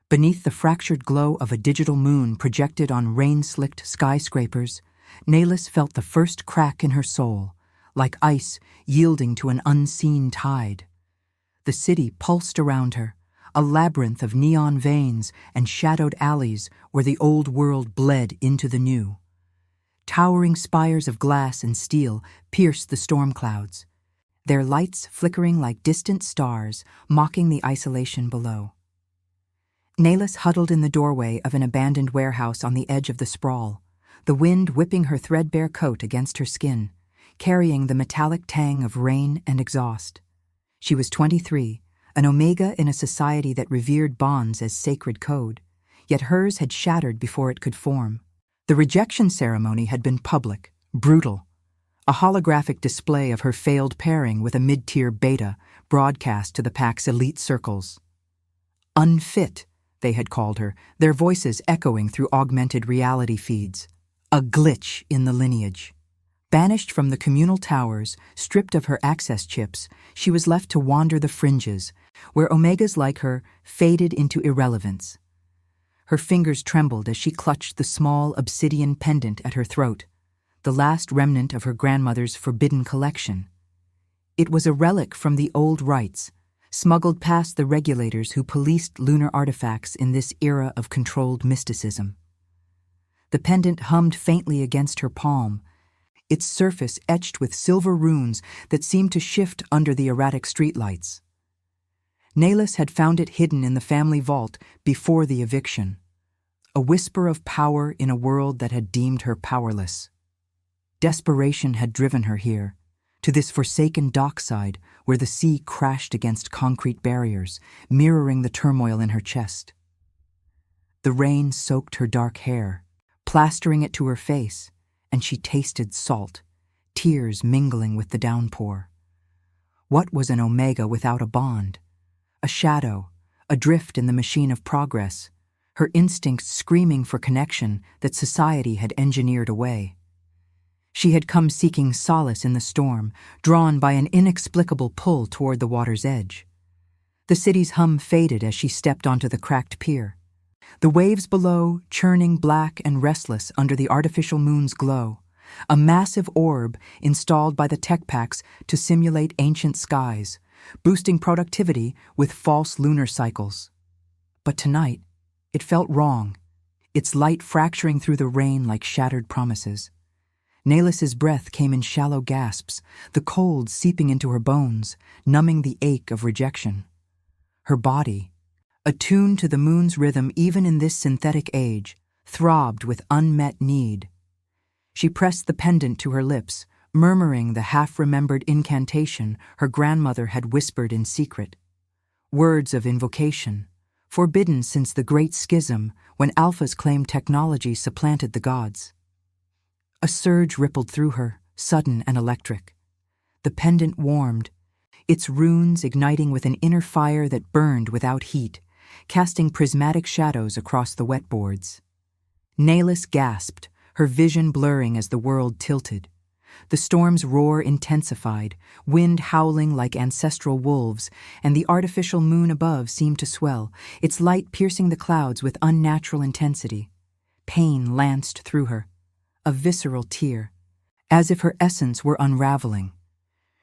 Beneath the fractured glow of a digital moon projected on rain-slicked skyscrapers, Naelis felt the first crack in her soul, like ice yielding to an unseen tide. The city pulsed around her, a labyrinth of neon veins and shadowed alleys where the old world bled into the new. Towering spires of glass and steel pierced the storm clouds, their lights flickering like distant stars, mocking the isolation below. Naelis huddled in the doorway of an abandoned warehouse on the edge of the sprawl, the wind whipping her threadbare coat against her skin, carrying the metallic tang of rain and exhaust. She was 23, an omega in a society that revered bonds as sacred code, yet hers had shattered before it could form. The rejection ceremony had been public, brutal, a holographic display of her failed pairing with a mid-tier beta broadcast to the pack's elite circles. Unfit, they had called her, their voices echoing through augmented reality feeds. A glitch in the lineage. Banished from the communal towers, stripped of her access chips, she was left to wander the fringes, where omegas like her faded into irrelevance. Her fingers trembled as she clutched the small obsidian pendant at her throat, the last remnant of her grandmother's forbidden collection. It was a relic from the old rites, smuggled past the regulators who policed lunar artifacts in this era of controlled mysticism. The pendant hummed faintly against her palm, its surface etched with silver runes that seemed to shift under the erratic streetlights. Naelis had found it hidden in the family vault before the eviction, a whisper of power in a world that had deemed her powerless. Desperation had driven her here, to this forsaken dockside where the sea crashed against concrete barriers, mirroring the turmoil in her chest. The rain soaked her dark hair, plastering it to her face, and she tasted salt, tears mingling with the downpour. What was an omega without a bond? A shadow, adrift in the machine of progress, her instincts screaming for connection that society had engineered away. She had come seeking solace in the storm, drawn by an inexplicable pull toward the water's edge. The city's hum faded as she stepped onto the cracked pier. The waves below, churning black and restless under the artificial moon's glow, a massive orb installed by the tech packs to simulate ancient skies, boosting productivity with false lunar cycles. But tonight, it felt wrong, its light fracturing through the rain like shattered promises. Naelis's breath came in shallow gasps, the cold seeping into her bones, numbing the ache of rejection. Her body, attuned to the moon's rhythm even in this synthetic age, throbbed with unmet need. She pressed the pendant to her lips, murmuring the half-remembered incantation her grandmother had whispered in secret. Words of invocation, forbidden since the Great Schism when alphas claimed technology supplanted the gods. A surge rippled through her, sudden and electric. The pendant warmed, its runes igniting with an inner fire that burned without heat, casting prismatic shadows across the wet boards. Naelis gasped, her vision blurring as the world tilted. The storm's roar intensified, wind howling like ancestral wolves, and the artificial moon above seemed to swell, its light piercing the clouds with unnatural intensity. Pain lanced through her, a visceral tear, as if her essence were unraveling.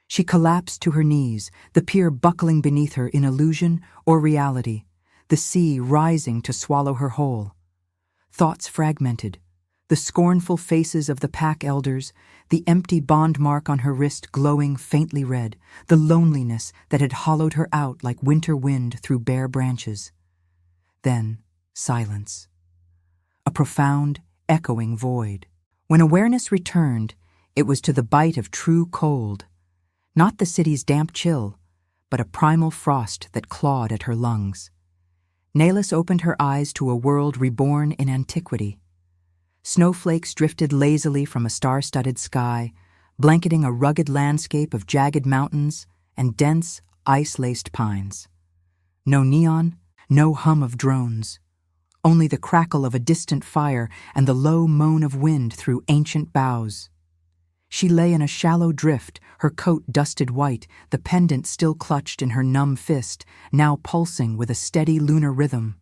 She collapsed to her knees, the pier buckling beneath her in illusion or reality, the sea rising to swallow her whole. Thoughts fragmented, the scornful faces of the pack elders, the empty bond mark on her wrist glowing faintly red, the loneliness that had hollowed her out like winter wind through bare branches. Then, silence. A profound, echoing void. When awareness returned, it was to the bite of true cold, not the city's damp chill, but a primal frost that clawed at her lungs. Naelis opened her eyes to a world reborn in antiquity. Snowflakes drifted lazily from a star-studded sky, blanketing a rugged landscape of jagged mountains and dense, ice-laced pines. No neon, no hum of drones. Only the crackle of a distant fire and the low moan of wind through ancient boughs. She lay in a shallow drift, her coat dusted white, the pendant still clutched in her numb fist, now pulsing with a steady lunar rhythm.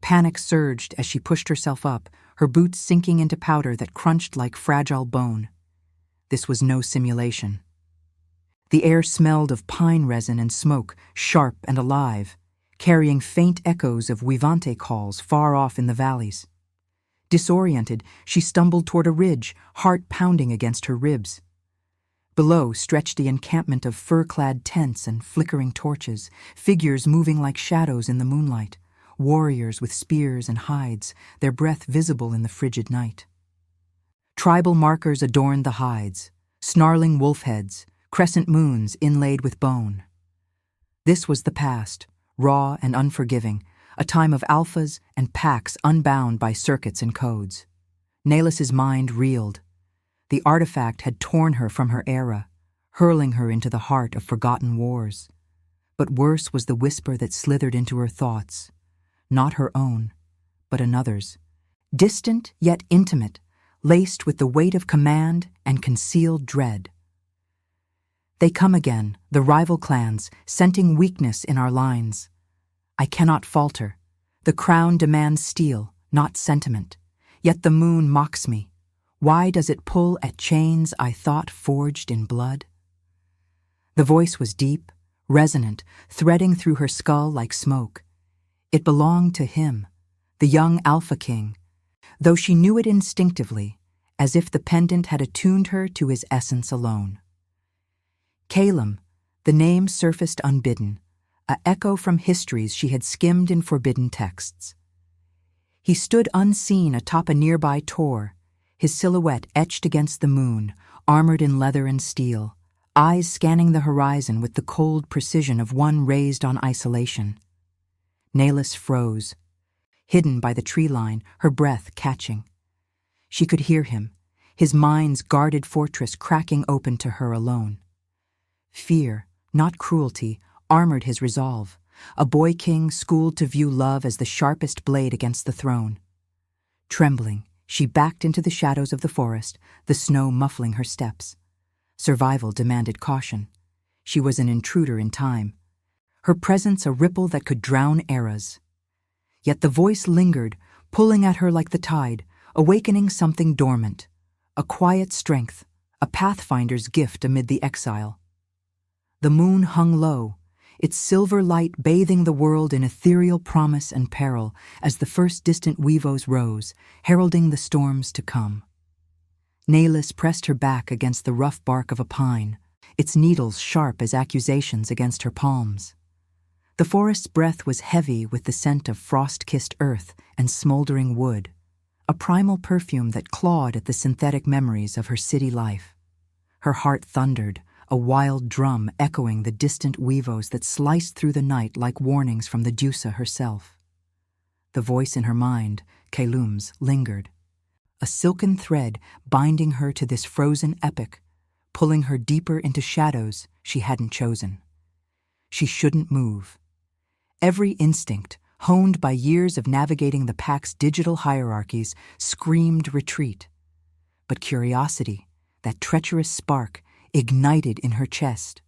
Panic surged as she pushed herself up, her boots sinking into powder that crunched like fragile bone. This was no simulation. The air smelled of pine resin and smoke, sharp and alive, carrying faint echoes of Vivante calls far off in the valleys. Disoriented, she stumbled toward a ridge, heart pounding against her ribs. Below stretched the encampment of fur-clad tents and flickering torches, figures moving like shadows in the moonlight, warriors with spears and hides, their breath visible in the frigid night. Tribal markers adorned the hides, snarling wolf heads, crescent moons inlaid with bone. This was the past, raw and unforgiving, a time of alphas and packs unbound by circuits and codes. Nehlis's mind reeled. The artifact had torn her from her era, hurling her into the heart of forgotten wars. But worse was the whisper that slithered into her thoughts, not her own, but another's, distant yet intimate, laced with the weight of command and concealed dread. They come again, the rival clans, scenting weakness in our lines. I cannot falter. The crown demands steel, not sentiment. Yet the moon mocks me. Why does it pull at chains I thought forged in blood? The voice was deep, resonant, threading through her skull like smoke. It belonged to him, the young Alpha King, though she knew it instinctively, as if the pendant had attuned her to his essence alone. Calum, the name surfaced unbidden, a echo from histories she had skimmed in forbidden texts. He stood unseen atop a nearby tor, his silhouette etched against the moon, armored in leather and steel, eyes scanning the horizon with the cold precision of one raised on isolation. Nehlis froze, hidden by the tree line, her breath catching. She could hear him, his mind's guarded fortress cracking open to her alone. Fear, not cruelty, armored his resolve, a boy king schooled to view love as the sharpest blade against the throne. Trembling, she backed into the shadows of the forest, the snow muffling her steps. Survival demanded caution. She was an intruder in time, her presence a ripple that could drown eras. Yet the voice lingered, pulling at her like the tide, awakening something dormant, a quiet strength, a pathfinder's gift amid the exile. The moon hung low, its silver light bathing the world in ethereal promise and peril as the first distant weavos rose, heralding the storms to come. Nehlis pressed her back against the rough bark of a pine, its needles sharp as accusations against her palms. The forest's breath was heavy with the scent of frost-kissed earth and smoldering wood, a primal perfume that clawed at the synthetic memories of her city life. Her heart thundered, a wild drum echoing the distant weavos that sliced through the night like warnings from the Deusa herself. The voice in her mind, Calum's, lingered, a silken thread binding her to this frozen epic, pulling her deeper into shadows she hadn't chosen. She shouldn't move. Every instinct, honed by years of navigating the pack's digital hierarchies, screamed retreat. But curiosity, that treacherous spark, ignited in her chest,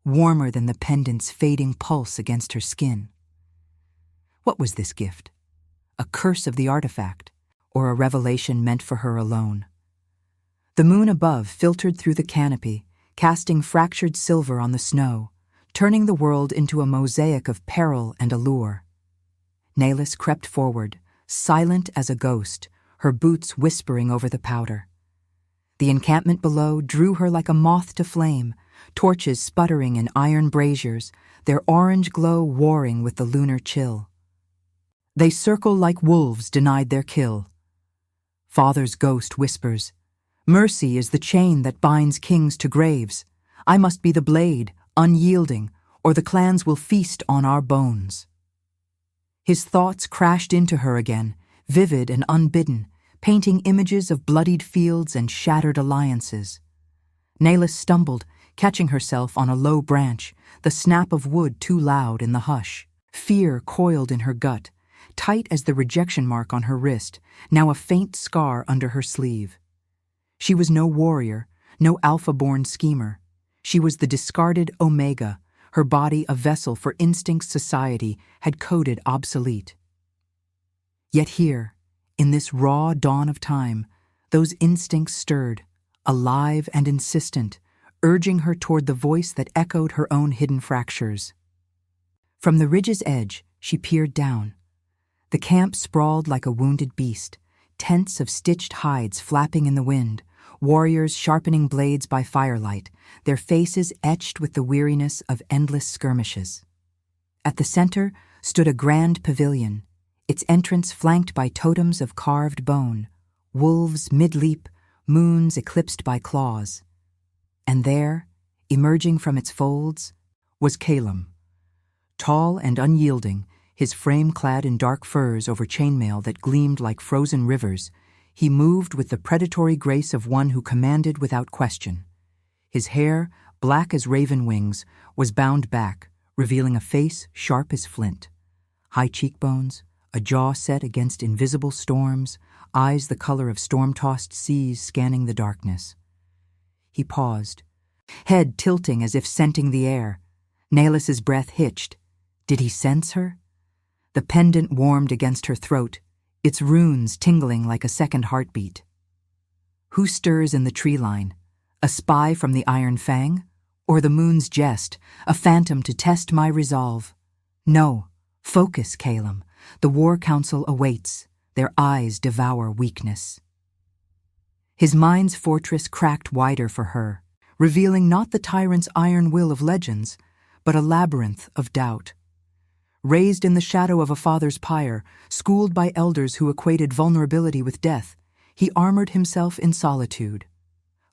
warmer than the pendant's fading pulse against her skin. What was this gift? A curse of the artifact, or a revelation meant for her alone? The moon above filtered through the canopy, casting fractured silver on the snow, turning the world into a mosaic of peril and allure. Nehlis crept forward, silent as a ghost, her boots whispering over the powder. The encampment below drew her like a moth to flame, torches sputtering in iron braziers, their orange glow warring with the lunar chill. They circle like wolves denied their kill. Father's ghost whispers, "Mercy is the chain that binds kings to graves. I must be the blade, unyielding, or the clans will feast on our bones." His thoughts crashed into her again, vivid and unbidden, painting images of bloodied fields and shattered alliances. Nehlis stumbled, catching herself on a low branch, the snap of wood too loud in the hush. Fear coiled in her gut, tight as the rejection mark on her wrist, now a faint scar under her sleeve. She was no warrior, no alpha-born schemer. She was the discarded Omega, her body a vessel for instincts society had coded obsolete. Yet here, in this raw dawn of time, those instincts stirred, alive and insistent, urging her toward the voice that echoed her own hidden fractures. From the ridge's edge, she peered down. The camp sprawled like a wounded beast, tents of stitched hides flapping in the wind, warriors sharpening blades by firelight, their faces etched with the weariness of endless skirmishes. At the center stood a grand pavilion, its entrance flanked by totems of carved bone, wolves mid-leap, moons eclipsed by claws. And there, emerging from its folds, was Calum. Tall and unyielding, his frame clad in dark furs over chainmail that gleamed like frozen rivers, he moved with the predatory grace of one who commanded without question. His hair, black as raven wings, was bound back, revealing a face sharp as flint. High cheekbones, a jaw set against invisible storms, eyes the color of storm-tossed seas scanning the darkness. He paused, head tilting as if scenting the air. Nehlis's breath hitched. Did he sense her? The pendant warmed against her throat, its runes tingling like a second heartbeat. Who stirs in the tree line? A spy from the Iron Fang? Or the moon's jest, a phantom to test my resolve? No, focus, Calum. The War Council awaits. Their eyes devour weakness. His mind's fortress cracked wider for her, revealing not the tyrant's iron will of legends, but a labyrinth of doubt. Raised in the shadow of a father's pyre, schooled by elders who equated vulnerability with death, he armored himself in solitude.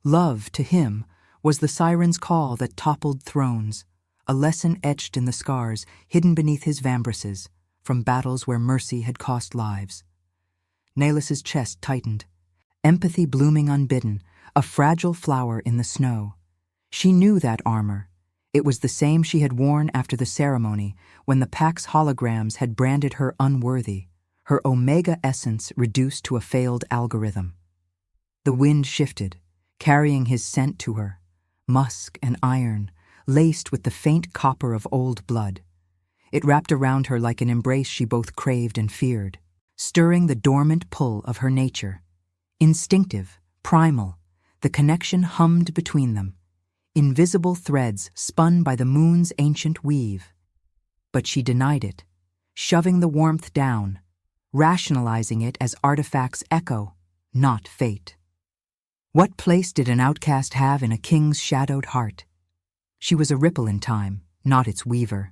Love, to him, was the siren's call that toppled thrones, a lesson etched in the scars hidden beneath his vambraces, from battles where mercy had cost lives. Nehlis's chest tightened, empathy blooming unbidden, a fragile flower in the snow. She knew that armor. It was the same she had worn after the ceremony, when the Pack's holograms had branded her unworthy, her Omega essence reduced to a failed algorithm. The wind shifted, carrying his scent to her, musk and iron, laced with the faint copper of old blood. It wrapped around her like an embrace she both craved and feared, stirring the dormant pull of her nature. Instinctive, primal, the connection hummed between them, invisible threads spun by the moon's ancient weave. But she denied it, shoving the warmth down, rationalizing it as artifact's echo, not fate. What place did an outcast have in a king's shadowed heart? She was a ripple in time, not its weaver.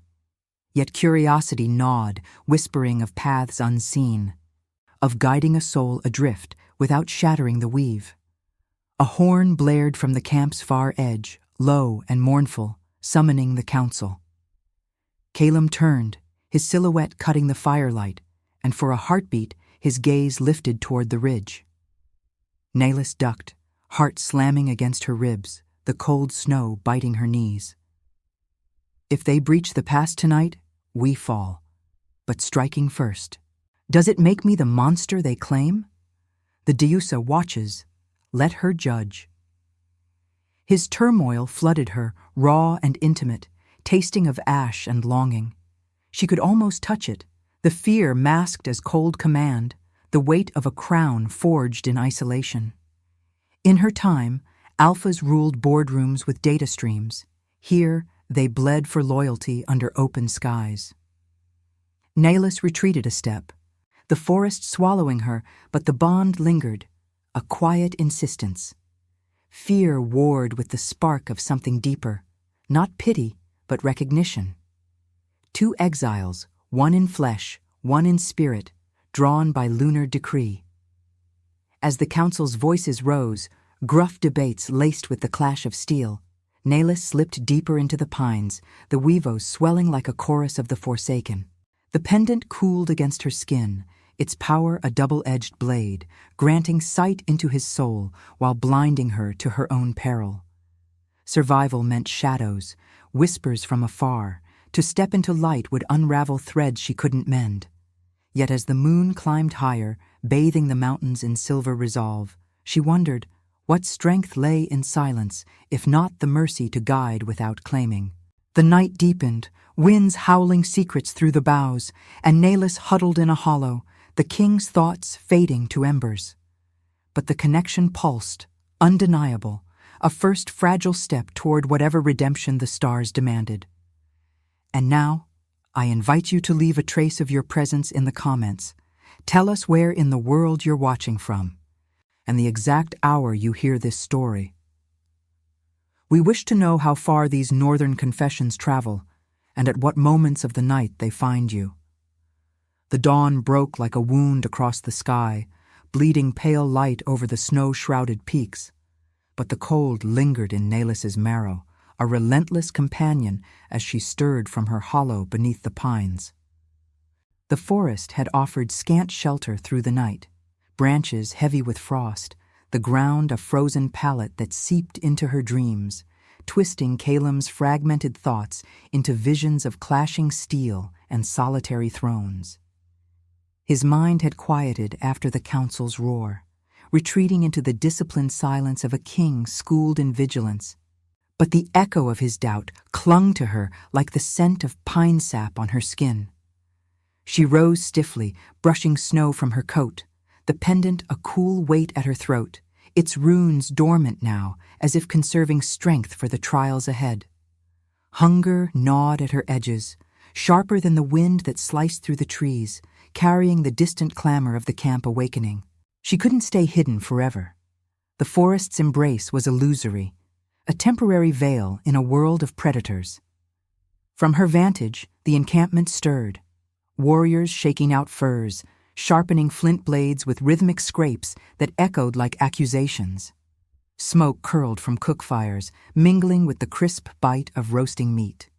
Yet curiosity gnawed, whispering of paths unseen, of guiding a soul adrift without shattering the weave. A horn blared from the camp's far edge, low and mournful, summoning the council. Calum turned, his silhouette cutting the firelight, and for a heartbeat his gaze lifted toward the ridge. Nehlis ducked, heart slamming against her ribs, the cold snow biting her knees. If they breach the pass tonight, we fall. But striking first. Does it make me the monster they claim? The Diusa watches. Let her judge. His turmoil flooded her, raw and intimate, tasting of ash and longing. She could almost touch it, the fear masked as cold command, the weight of a crown forged in isolation. In her time, alphas ruled boardrooms with data streams. Here, they bled for loyalty under open skies. Nehlis retreated a step, the forest swallowing her, but the bond lingered, a quiet insistence. Fear warred with the spark of something deeper, not pity, but recognition. Two exiles, one in flesh, one in spirit, drawn by lunar decree. As the council's voices rose, gruff debates laced with the clash of steel, Nehlis slipped deeper into the pines, the weavos swelling like a chorus of the Forsaken. The pendant cooled against her skin, its power a double-edged blade, granting sight into his soul while blinding her to her own peril. Survival meant shadows, whispers from afar. To step into light would unravel threads she couldn't mend. Yet as the moon climbed higher, bathing the mountains in silver resolve, she wondered what strength lay in silence, if not the mercy to guide without claiming. The night deepened, winds howling secrets through the boughs, and Nehlis huddled in a hollow, the king's thoughts fading to embers. But the connection pulsed, undeniable, a first fragile step toward whatever redemption the stars demanded. And now, I invite you to leave a trace of your presence in the comments. Tell us where in the world you're watching from, and the exact hour you hear this story. We wish to know how far these northern confessions travel, and at what moments of the night they find you. The dawn broke like a wound across the sky, bleeding pale light over the snow-shrouded peaks. But the cold lingered in Nelis's marrow, a relentless companion as she stirred from her hollow beneath the pines. The forest had offered scant shelter through the night, branches heavy with frost, the ground a frozen pallet that seeped into her dreams, twisting Calem's fragmented thoughts into visions of clashing steel and solitary thrones. His mind had quieted after the council's roar, retreating into the disciplined silence of a king schooled in vigilance. But the echo of his doubt clung to her like the scent of pine sap on her skin. She rose stiffly, brushing snow from her coat, the pendant a cool weight at her throat, its runes dormant now, as if conserving strength for the trials ahead. Hunger gnawed at her edges, sharper than the wind that sliced through the trees, carrying the distant clamor of the camp awakening. She couldn't stay hidden forever. The forest's embrace was illusory, a temporary veil in a world of predators. From her vantage, the encampment stirred, warriors shaking out furs, sharpening flint blades with rhythmic scrapes that echoed like accusations. Smoke curled from cook fires, mingling with the crisp bite of roasting meat.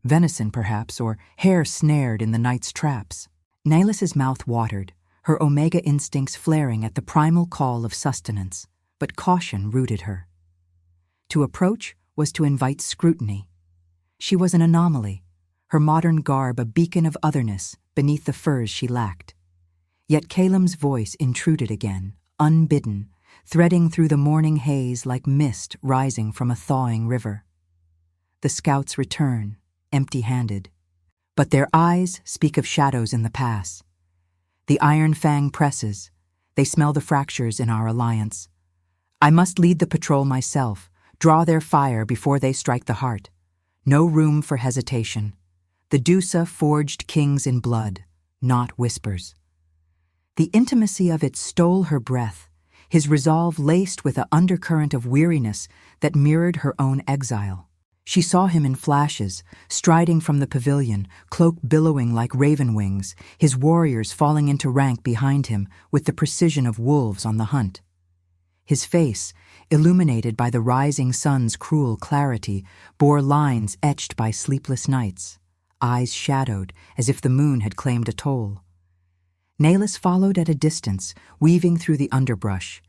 Venison, perhaps, or hare snared in the night's traps. Nelis's mouth watered, her omega instincts flaring at the primal call of sustenance, but caution rooted her. To approach was to invite scrutiny. She was an anomaly, her modern garb a beacon of otherness beneath the furs she lacked. Yet Calem's voice intruded again, unbidden, threading through the morning haze like mist rising from a thawing river. The scouts return, empty-handed, but their eyes speak of shadows in the pass. The iron fang presses. They smell the fractures in our alliance. I must lead the patrol myself, draw their fire before they strike the heart. No room for hesitation. The Dusa forged kings in blood, not whispers. The intimacy of it stole her breath, his resolve laced with an undercurrent of weariness that mirrored her own exile. She saw him in flashes, striding from the pavilion, cloak billowing like raven wings, his warriors falling into rank behind him with the precision of wolves on the hunt. His face, illuminated by the rising sun's cruel clarity, bore lines etched by sleepless nights, eyes shadowed as if the moon had claimed a toll. Nelis followed at a distance, weaving through the underbrush,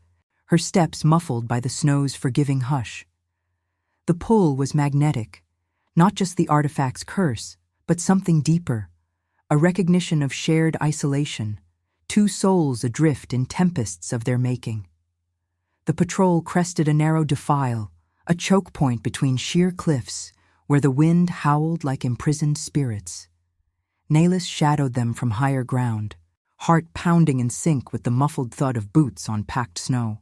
her steps muffled by the snow's forgiving hush. The pull was magnetic, not just the artifact's curse, but something deeper, a recognition of shared isolation, two souls adrift in tempests of their making. The patrol crested a narrow defile, a choke point between sheer cliffs, where the wind howled like imprisoned spirits. Nelis shadowed them from higher ground, heart pounding in sync with the muffled thud of boots on packed snow.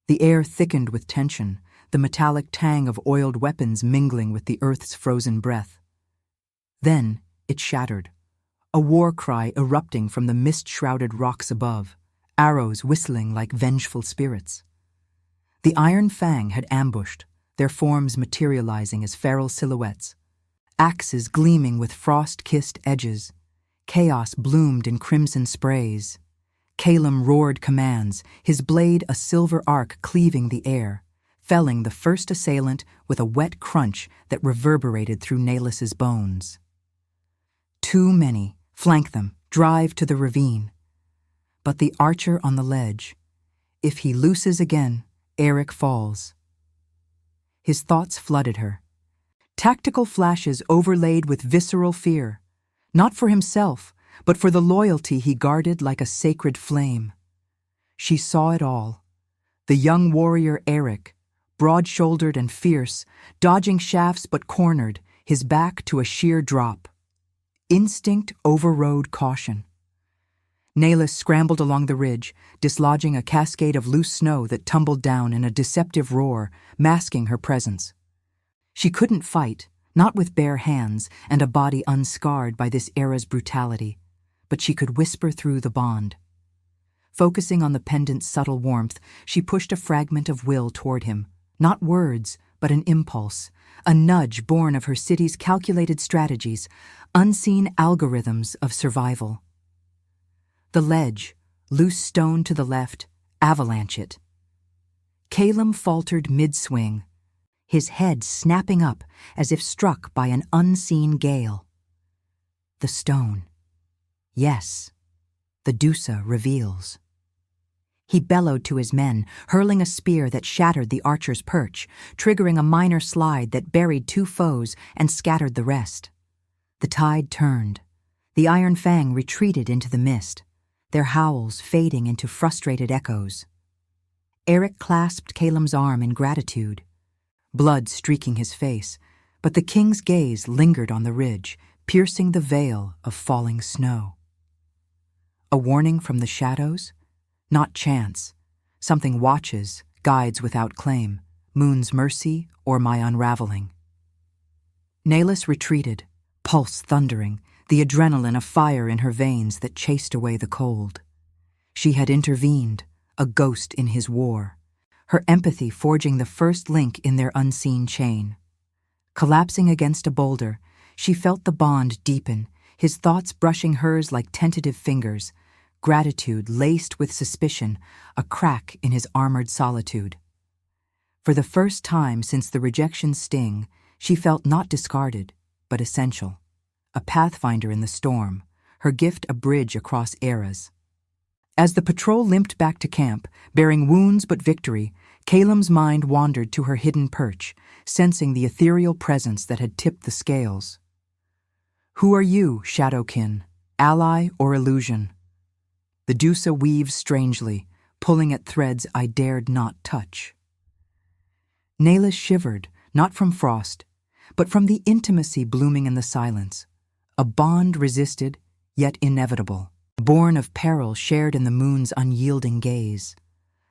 The air thickened with tension, the metallic tang of oiled weapons mingling with the earth's frozen breath. Then it shattered, a war cry erupting from the mist-shrouded rocks above, arrows whistling like vengeful spirits. The iron fang had ambushed, their forms materializing as feral silhouettes, axes gleaming with frost-kissed edges. Chaos bloomed in crimson sprays. Calem roared commands, his blade a silver arc cleaving the air, felling the first assailant with a wet crunch that reverberated through Nelis's bones. Too many. Flank them. Drive to the ravine. But the archer on the ledge. If he looses again, Eric falls. His thoughts flooded her. Tactical flashes overlaid with visceral fear. Not for himself, but for the loyalty he guarded like a sacred flame. She saw it all. The young warrior Eric, broad-shouldered and fierce, dodging shafts but cornered, his back to a sheer drop. Instinct overrode caution. Naelis scrambled along the ridge, dislodging a cascade of loose snow that tumbled down in a deceptive roar, masking her presence. She couldn't fight, not with bare hands and a body unscarred by this era's brutality, but she could whisper through the bond. Focusing on the pendant's subtle warmth, she pushed a fragment of will toward him, not words, but an impulse, a nudge born of her city's calculated strategies, unseen algorithms of survival. The ledge, loose stone to the left, avalanche it. Calum faltered mid-swing, his head snapping up as if struck by an unseen gale. The stone. Yes, the Dusa reveals. He bellowed to his men, hurling a spear that shattered the archer's perch, triggering a minor slide that buried 2 foes and scattered the rest. The tide turned. The Iron Fang retreated into the mist, their howls fading into frustrated echoes. Eric clasped Calum's arm in gratitude, blood streaking his face, but the king's gaze lingered on the ridge, piercing the veil of falling snow. A warning from the shadows? Not chance. Something watches, guides without claim, Moon's mercy or my unraveling. Naelis retreated, pulse thundering, the adrenaline afire in her veins that chased away the cold. She had intervened, a ghost in his war, her empathy forging the first link in their unseen chain. Collapsing against a boulder, she felt the bond deepen, his thoughts brushing hers like tentative fingers, gratitude laced with suspicion, a crack in his armored solitude. For the first time since the rejection's sting, she felt not discarded, but essential. A pathfinder in the storm, her gift a bridge across eras. As the patrol limped back to camp, bearing wounds but victory, Calum's mind wandered to her hidden perch, sensing the ethereal presence that had tipped the scales. Who are you, Shadowkin, ally or illusion? The Dusa weaves strangely, pulling at threads I dared not touch. Naelis shivered, not from frost, but from the intimacy blooming in the silence. A bond resisted, yet inevitable, born of peril shared in the moon's unyielding gaze.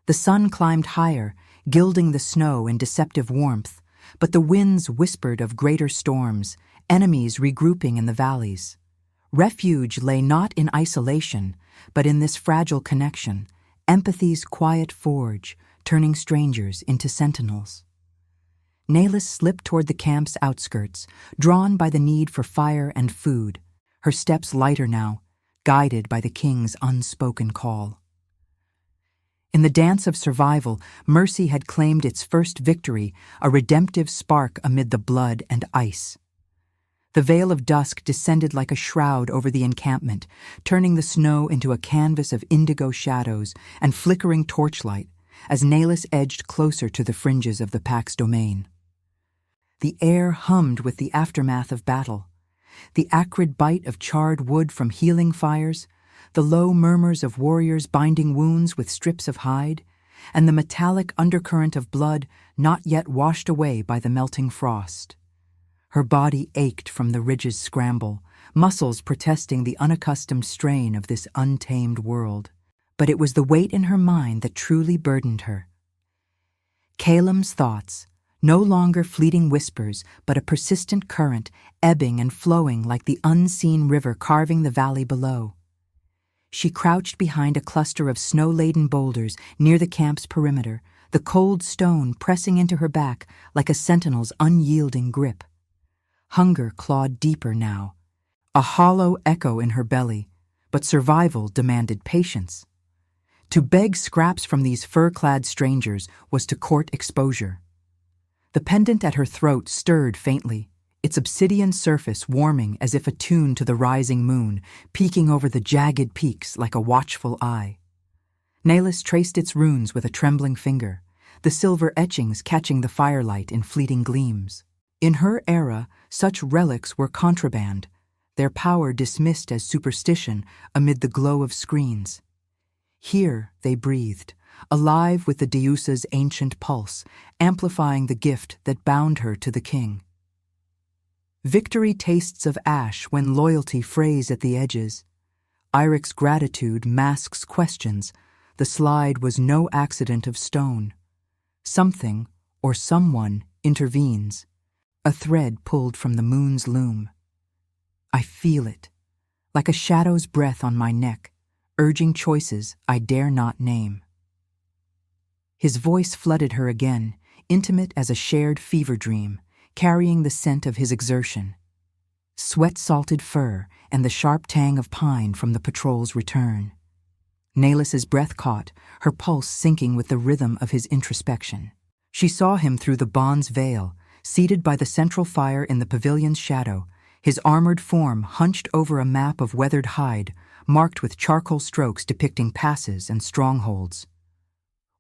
The sun climbed higher, gilding the snow in deceptive warmth, but the winds whispered of greater storms, enemies regrouping in the valleys. Refuge lay not in isolation, but in this fragile connection, empathy's quiet forge, turning strangers into sentinels. Naelis slipped toward the camp's outskirts, drawn by the need for fire and food, her steps lighter now, guided by the king's unspoken call. In the dance of survival, mercy had claimed its first victory, a redemptive spark amid the blood and ice. The veil of dusk descended like a shroud over the encampment, turning the snow into a canvas of indigo shadows and flickering torchlight as Naelis edged closer to the fringes of the pack's domain. The air hummed with the aftermath of battle, the acrid bite of charred wood from healing fires, the low murmurs of warriors binding wounds with strips of hide, and the metallic undercurrent of blood not yet washed away by the melting frost. Her body ached from the ridge's scramble, muscles protesting the unaccustomed strain of this untamed world. But it was the weight in her mind that truly burdened her. Calum's thoughts, no longer fleeting whispers, but a persistent current, ebbing and flowing like the unseen river carving the valley below. She crouched behind a cluster of snow-laden boulders near the camp's perimeter, the cold stone pressing into her back like a sentinel's unyielding grip. Hunger clawed deeper now, a hollow echo in her belly, but survival demanded patience. To beg scraps from these fur-clad strangers was to court exposure. The pendant at her throat stirred faintly, its obsidian surface warming as if attuned to the rising moon, peeking over the jagged peaks like a watchful eye. Naelis traced its runes with a trembling finger, the silver etchings catching the firelight in fleeting gleams. In her era, such relics were contraband, their power dismissed as superstition amid the glow of screens. Here they breathed, alive with the Deusa's ancient pulse, amplifying the gift that bound her to the king. Victory tastes of ash when loyalty frays at the edges. Irik's gratitude masks questions. The slide was no accident of stone. Something, or someone, intervenes. A thread pulled from the moon's loom. I feel it, like a shadow's breath on my neck, urging choices I dare not name. His voice flooded her again, intimate as a shared fever dream, carrying the scent of his exertion. Sweat-salted fur and the sharp tang of pine from the patrol's return. Nalis's breath caught, her pulse sinking with the rhythm of his introspection. She saw him through the bond's veil, seated by the central fire in the pavilion's shadow, his armored form hunched over a map of weathered hide, marked with charcoal strokes depicting passes and strongholds.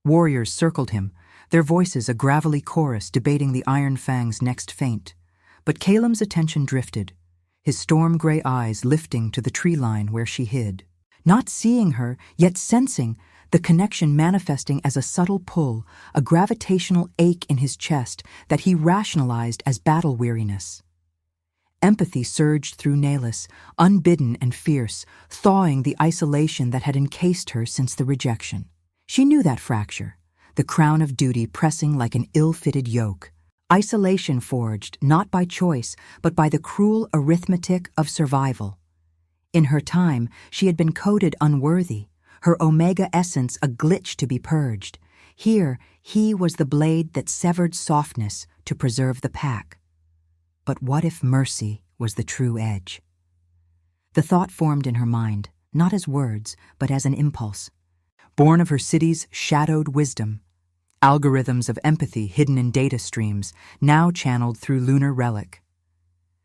Warriors circled him, their voices a gravelly chorus debating the Iron Fang's next feint. But Calem's attention drifted, his storm-gray eyes lifting to the tree line where she hid. Not seeing her, yet sensing, the connection manifesting as a subtle pull, a gravitational ache in his chest that he rationalized as battle weariness. Empathy surged through Nalis, unbidden and fierce, thawing the isolation that had encased her since the rejection. She knew that fracture, the crown of duty pressing like an ill-fitted yoke. Isolation forged, not by choice, but by the cruel arithmetic of survival. In her time, she had been coded unworthy, her omega essence a glitch to be purged. Here, he was the blade that severed softness to preserve the pack. But what if mercy was the true edge? The thought formed in her mind, not as words, but as an impulse. Born of her city's shadowed wisdom, algorithms of empathy hidden in data streams, now channeled through lunar relic.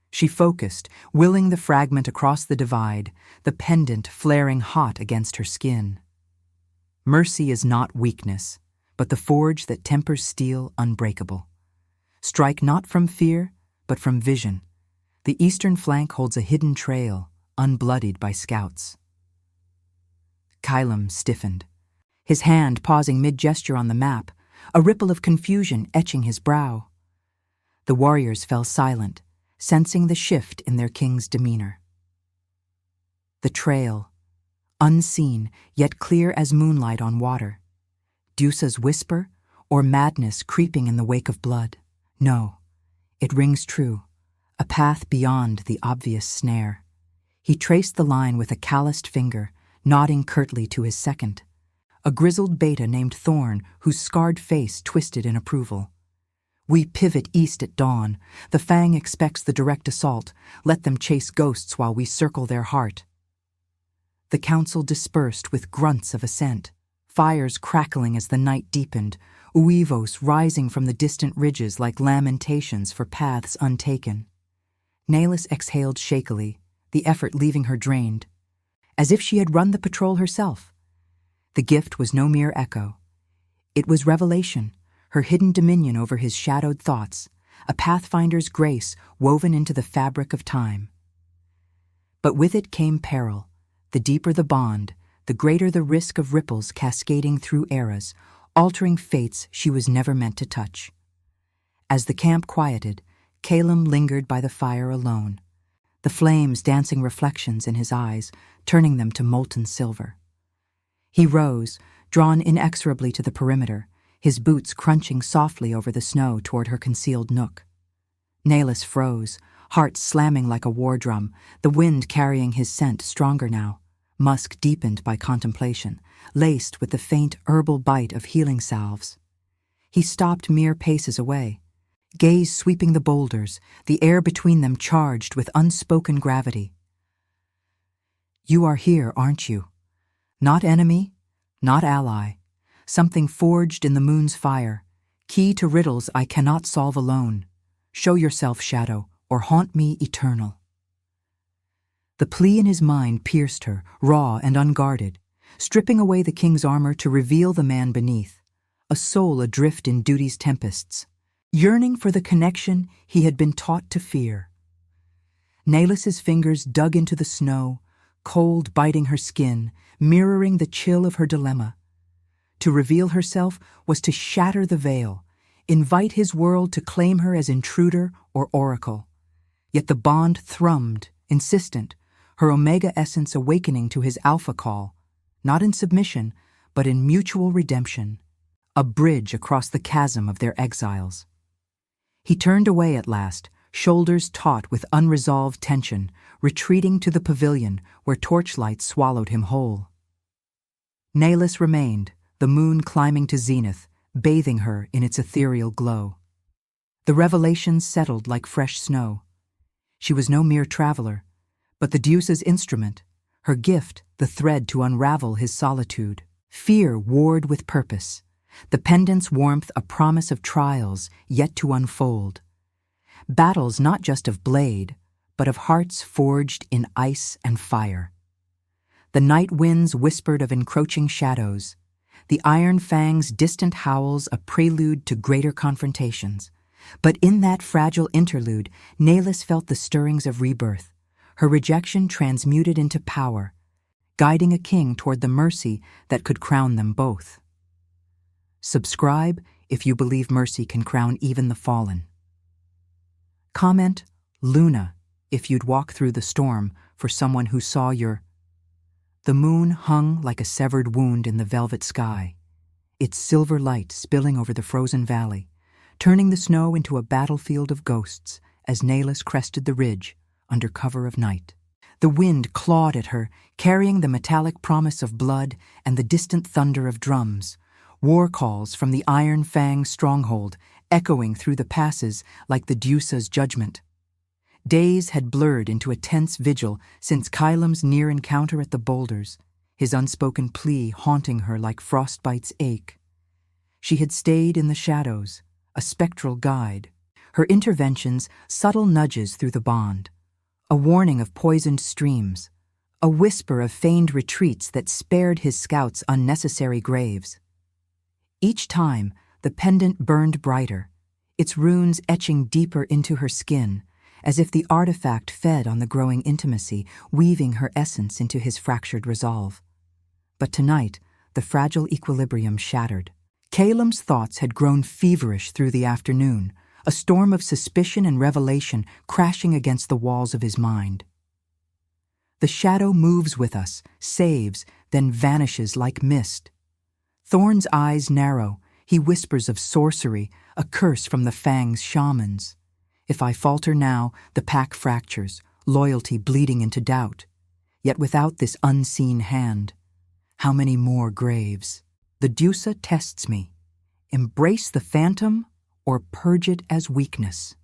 She focused, willing the fragment across the divide, the pendant flaring hot against her skin. Mercy is not weakness, but the forge that tempers steel unbreakable. Strike not from fear, but from vision. The eastern flank holds a hidden trail, unbloodied by scouts. Calem stiffened, his hand pausing mid-gesture on the map, a ripple of confusion etching his brow. The warriors fell silent, sensing the shift in their king's demeanor. The trail, unseen yet clear as moonlight on water. Deusa's whisper, or madness creeping in the wake of blood? No, it rings true, a path beyond the obvious snare. He traced the line with a calloused finger, nodding curtly to his second, a grizzled beta named Thorn whose scarred face twisted in approval. We pivot east at dawn. The Fang expects the direct assault. Let them chase ghosts while we circle their heart. The council dispersed with grunts of assent, fires crackling as the night deepened, uivos rising from the distant ridges like lamentations for paths untaken. Nalis exhaled shakily, the effort leaving her drained, as if she had run the patrol herself. The gift was no mere echo. It was revelation, her hidden dominion over his shadowed thoughts, a pathfinder's grace woven into the fabric of time. But with it came peril. The deeper the bond, the greater the risk of ripples cascading through eras, altering fates she was never meant to touch. As the camp quieted, Calem lingered by the fire alone, the flames dancing reflections in his eyes, turning them to molten silver. He rose, drawn inexorably to the perimeter, his boots crunching softly over the snow toward her concealed nook. Nalis froze, heart slamming like a war drum, the wind carrying his scent stronger now, musk deepened by contemplation, laced with the faint herbal bite of healing salves. He stopped mere paces away, gaze sweeping the boulders, the air between them charged with unspoken gravity. You are here, aren't you? Not enemy, not ally, something forged in the moon's fire, key to riddles I cannot solve alone. Show yourself, shadow, or haunt me eternal. The plea in his mind pierced her, raw and unguarded, stripping away the king's armor to reveal the man beneath, a soul adrift in duty's tempests, yearning for the connection he had been taught to fear. Nalis's fingers dug into the snow, cold biting her skin, mirroring the chill of her dilemma. To reveal herself was to shatter the veil, invite his world to claim her as intruder or oracle. Yet the bond thrummed, insistent, her omega essence awakening to his alpha call, not in submission, but in mutual redemption, a bridge across the chasm of their exiles. He turned away at last, shoulders taut with unresolved tension, retreating to the pavilion where torchlight swallowed him whole. Nahlis remained, the moon climbing to zenith, bathing her in its ethereal glow. The revelations settled like fresh snow. She was no mere traveler, but the Deuce's instrument, her gift the thread to unravel his solitude. Fear warred with purpose, the pendant's warmth a promise of trials yet to unfold. Battles not just of blade, but of hearts forged in ice and fire. The night winds whispered of encroaching shadows, the iron fang's distant howls a prelude to greater confrontations. But in that fragile interlude, Nahlis felt the stirrings of rebirth, her rejection transmuted into power, guiding a king toward the mercy that could crown them both. Subscribe if you believe mercy can crown even the fallen. Comment Luna if you'd walk through the storm for someone who saw your... The moon hung like a severed wound in the velvet sky, its silver light spilling over the frozen valley, turning the snow into a battlefield of ghosts as Nahlis crested the ridge under cover of night. The wind clawed at her, carrying the metallic promise of blood and the distant thunder of drums, war calls from the Iron Fang stronghold echoing through the passes like the Deuce's judgment. Days had blurred into a tense vigil since Kylem's near encounter at the boulders, his unspoken plea haunting her like frostbite's ache. She had stayed in the shadows, a spectral guide, her interventions subtle nudges through the bond, a warning of poisoned streams, a whisper of feigned retreats that spared his scouts unnecessary graves. Each time, the pendant burned brighter, its runes etching deeper into her skin, as if the artifact fed on the growing intimacy, weaving her essence into his fractured resolve. But tonight, the fragile equilibrium shattered. Kalem's thoughts had grown feverish through the afternoon, a storm of suspicion and revelation crashing against the walls of his mind. The shadow moves with us, saves, then vanishes like mist. Thorn's eyes narrow, he whispers of sorcery, a curse from the Fang's shamans. If I falter now, the pack fractures, loyalty bleeding into doubt. Yet without this unseen hand, how many more graves? The Deuce tests me. Embrace the phantom or purge it as weakness.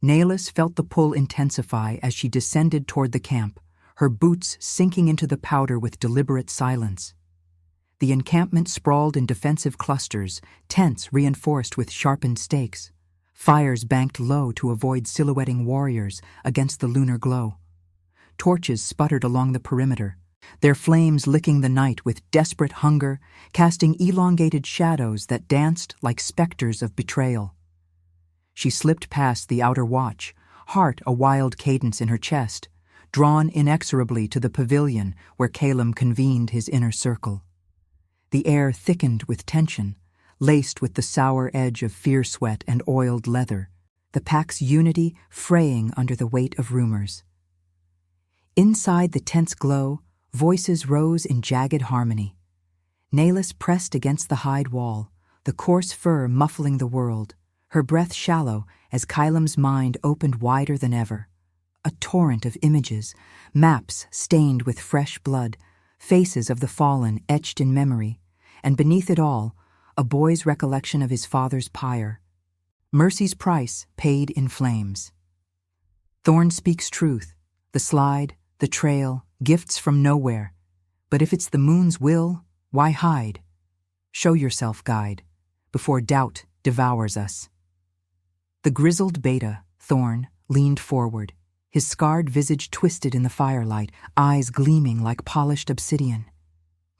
Nahlis felt the pull intensify as she descended toward the camp, her boots sinking into the powder with deliberate silence. The encampment sprawled in defensive clusters, tents reinforced with sharpened stakes. Fires banked low to avoid silhouetting warriors against the lunar glow. Torches sputtered along the perimeter, their flames licking the night with desperate hunger, casting elongated shadows that danced like specters of betrayal. She slipped past the outer watch, heart a wild cadence in her chest, drawn inexorably to the pavilion where Kalem convened his inner circle. The air thickened with tension, laced with the sour edge of fear sweat and oiled leather, the pack's unity fraying under the weight of rumors. Inside the tense glow, voices rose in jagged harmony. Nahlis pressed against the hide wall, the coarse fur muffling the world, her breath shallow as Kylem's mind opened wider than ever. A torrent of images, maps stained with fresh blood, faces of the fallen etched in memory, and beneath it all, a boy's recollection of his father's pyre. Mercy's price paid in flames. Thorn speaks truth, the slide, the trail, gifts from nowhere. But if it's the moon's will, why hide? Show yourself, guide, before doubt devours us. The grizzled beta, Thorn, leaned forward, his scarred visage twisted in the firelight, eyes gleaming like polished obsidian.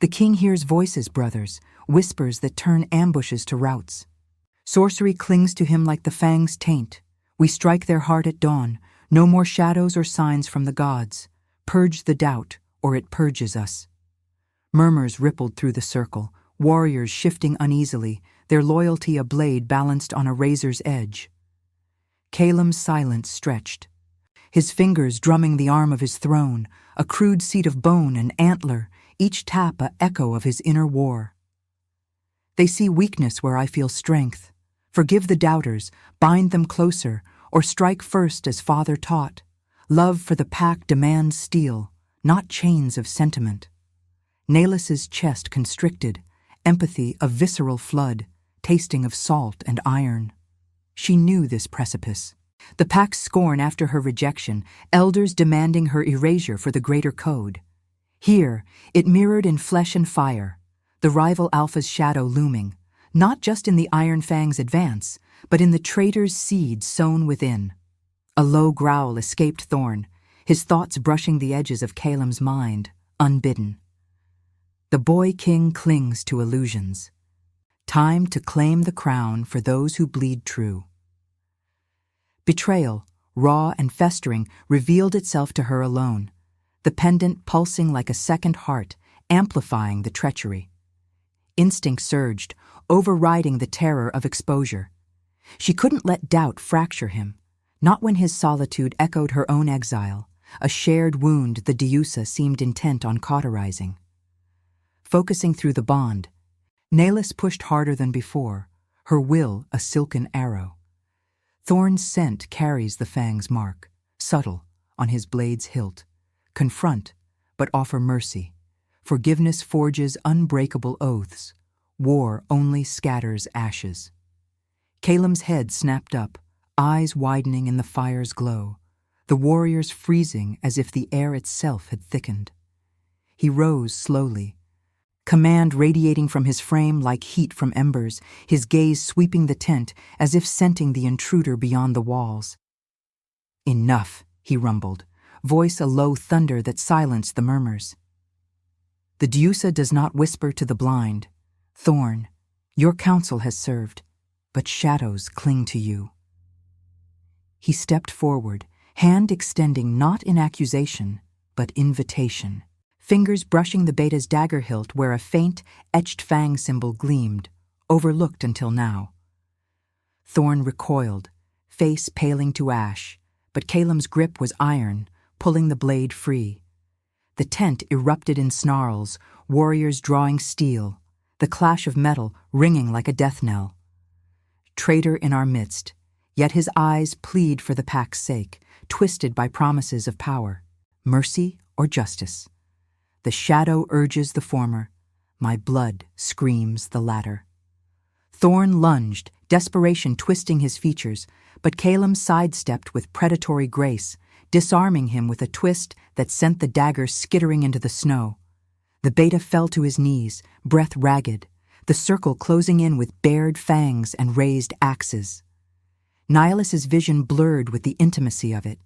The king hears voices, brothers, whispers that turn ambushes to routs. Sorcery clings to him like the Fang's taint. We strike their heart at dawn, no more shadows or signs from the gods. Purge the doubt, or it purges us. Murmurs rippled through the circle, warriors shifting uneasily, their loyalty a blade balanced on a razor's edge. Kalem's silence stretched. his fingers drumming the arm of his throne, a crude seat of bone and antler, each tap a echo of his inner war. They see weakness where I feel strength. Forgive the doubters, bind them closer, or strike first as Father taught. Love for the pack demands steel, not chains of sentiment. Naelis's chest constricted, empathy a visceral flood, tasting of salt and iron. She knew this precipice. The pack's scorn after her rejection, elders demanding her erasure for the greater code. Here, it mirrored in flesh and fire, the rival alpha's shadow looming, not just in the Iron Fang's advance, but in the traitor's seed sown within. A low growl escaped Thorn, his thoughts brushing the edges of Calem's mind, unbidden. The boy king clings to illusions. Time to claim the crown for those who bleed true. Betrayal, raw and festering, revealed itself to her alone, the pendant pulsing like a second heart, amplifying the treachery. Instinct surged, overriding the terror of exposure. She couldn't let doubt fracture him, not when his solitude echoed her own exile, a shared wound the Diusa seemed intent on cauterizing. Focusing through the bond, Naelis pushed harder than before, her will a silken arrow. Thorn's scent carries the fang's mark, subtle, on his blade's hilt. Confront, but offer mercy. Forgiveness forges unbreakable oaths. War only scatters ashes. Calem's head snapped up, eyes widening in the fire's glow, the warriors freezing as if the air itself had thickened. He rose slowly, command radiating from his frame like heat from embers, his gaze sweeping the tent as if scenting the intruder beyond the walls. "Enough," he rumbled, voice a low thunder that silenced the murmurs. "The Diusa does not whisper to the blind. Thorn, your counsel has served, but shadows cling to you." He stepped forward, hand extending not in accusation, but invitation. Fingers brushing the beta's dagger hilt where a faint, etched fang symbol gleamed, overlooked until now. Thorn recoiled, face paling to ash, but Calem's grip was iron, pulling the blade free. The tent erupted in snarls, warriors drawing steel, the clash of metal ringing like a death knell. Traitor in our midst, yet his eyes plead for the pack's sake, twisted by promises of power, mercy or justice. The shadow urges the former, my blood screams the latter. Thorn lunged, desperation twisting his features, but Calem sidestepped with predatory grace, disarming him with a twist that sent the dagger skittering into the snow. The beta fell to his knees, breath ragged, the circle closing in with bared fangs and raised axes. Nihilis's vision blurred with the intimacy of it.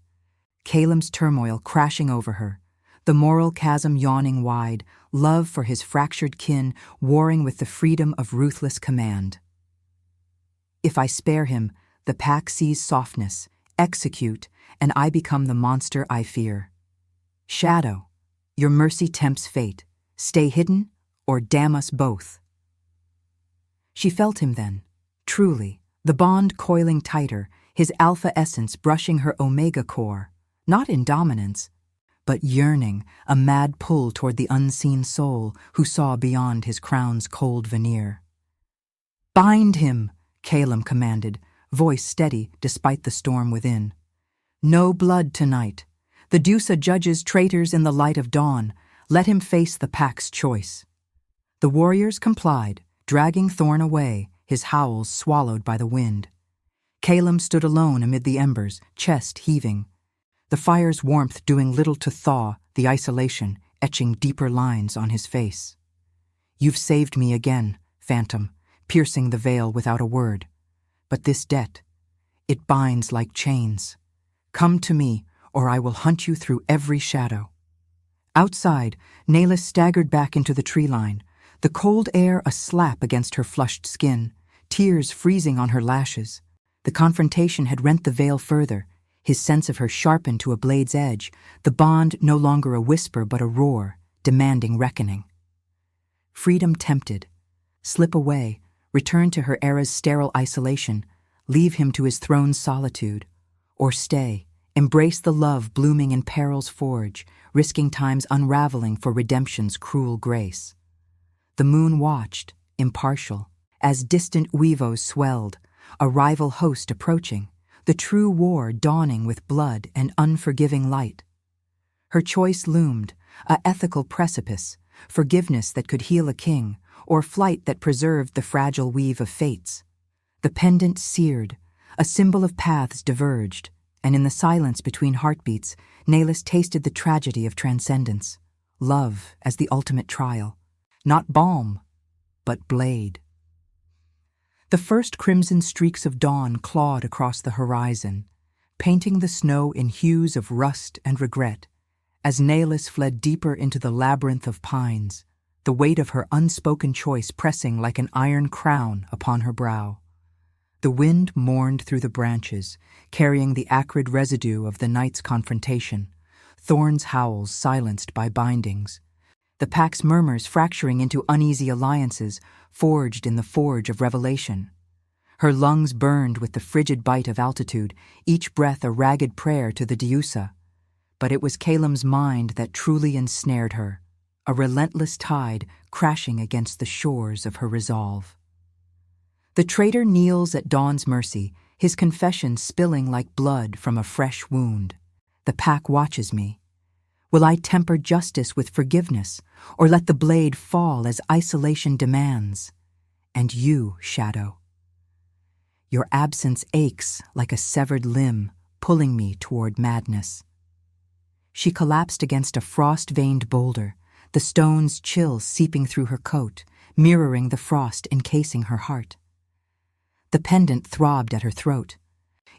Calem's turmoil crashing over her, the moral chasm yawning wide, love for his fractured kin warring with the freedom of ruthless command. If I spare him, the pack sees softness, execute, and I become the monster I fear. Shadow, your mercy tempts fate. Stay hidden, or damn us both. She felt him then, truly, the bond coiling tighter, his alpha essence brushing her omega core, not in dominance, but yearning, a mad pull toward the unseen soul who saw beyond his crown's cold veneer. "Bind him," Calem commanded, voice steady despite the storm within. "No blood tonight. The Diusa judges traitors in the light of dawn. Let him face the pack's choice." The warriors complied, dragging Thorn away, his howls swallowed by the wind. Calem stood alone amid the embers, chest heaving. The fire's warmth doing little to thaw the isolation, etching deeper lines on his face. "You've saved me again, Phantom, piercing the veil without a word. But this debt, it binds like chains. Come to me, or I will hunt you through every shadow." Outside, Naelis staggered back into the tree line, the cold air a slap against her flushed skin, tears freezing on her lashes. The confrontation had rent the veil further, his sense of her sharpened to a blade's edge, the bond no longer a whisper but a roar, demanding reckoning. Freedom tempted. Slip away, return to her era's sterile isolation, leave him to his throne's solitude, or stay, Embrace the love blooming in peril's forge, risking time's unraveling for redemption's cruel grace. The moon watched, impartial, as distant Uivos swelled, a rival host approaching, the true war dawning with blood and unforgiving light. Her choice loomed, a ethical precipice, forgiveness that could heal a king, or flight that preserved the fragile weave of fates. The pendant seared, a symbol of paths diverged, and in the silence between heartbeats, Nahlis tasted the tragedy of transcendence, love as the ultimate trial, not balm, but blade. The first crimson streaks of dawn clawed across the horizon, painting the snow in hues of rust and regret, as Nahlis fled deeper into the labyrinth of pines, the weight of her unspoken choice pressing like an iron crown upon her brow. The wind mourned through the branches, carrying the acrid residue of the night's confrontation, Thorn's howls silenced by bindings, the pack's murmurs fracturing into uneasy alliances forged in the forge of revelation. Her lungs burned with the frigid bite of altitude, each breath a ragged prayer to the Diusa. But it was Caelim's mind that truly ensnared her, a relentless tide crashing against the shores of her resolve. The traitor kneels at dawn's mercy, his confession spilling like blood from a fresh wound. The pack watches me. Will I temper justice with forgiveness, or let the blade fall as isolation demands? And you, Shadow. Your absence aches like a severed limb, pulling me toward madness. She collapsed against a frost-veined boulder, the stone's chill seeping through her coat, mirroring the frost encasing her heart. The pendant throbbed at her throat,